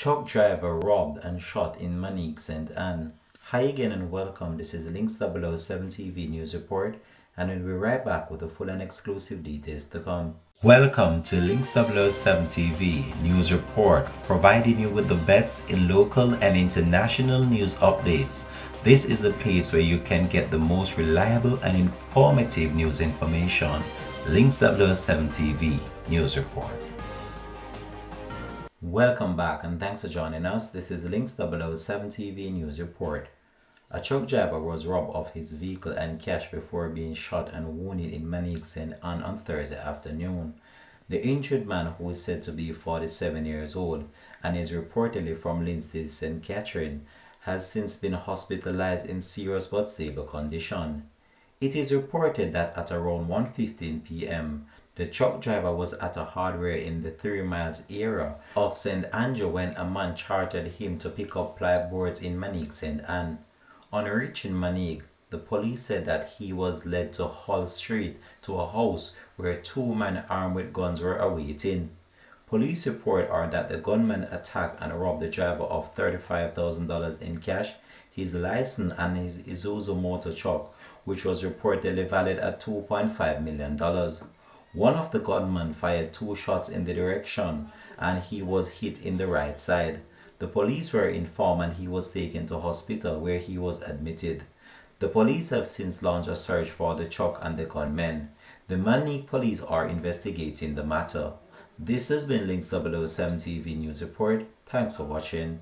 Truck driver robbed and shot in Manique, St. Anne. Hi again and welcome. This is Links 007 TV News Report, and we'll be right back with the full and exclusive details to come. Welcome to Links 007 TV News Report, providing you with the best in local and international news updates. This is a place where you can get the most reliable and informative news information. Links 007 TV News Report. Welcome back and thanks for joining us. This is Links 007 TV News Report. A truck driver was robbed of his vehicle and cash before being shot and wounded in Manique, St. Anne on Thursday afternoon. The injured man, who is said to be 47 years old and is reportedly from Lindsay, St. Catherine, has since been hospitalized in serious but stable condition. It is reported that at around 1:15 p.m., the truck driver was at a hardware in the 3 miles area of St. Andrew when a man chartered him to pick up plyboards in Manique, St. Anne. On reaching Manique, the police said that he was led to Hull Street to a house where 2 men armed with guns were awaiting. Police report are that the gunman attacked and robbed the driver of $35,000 in cash, his license, and his Isuzu motor truck, which was reportedly valued at $2.5 million. One of the gunmen fired 2 shots in the direction and he was hit in the right side. The police were informed and he was taken to hospital where he was admitted. The police have since launched a search for the truck and the gunmen. The Manique police are investigating the matter. This has been Links 007 TV News Report. Thanks for watching.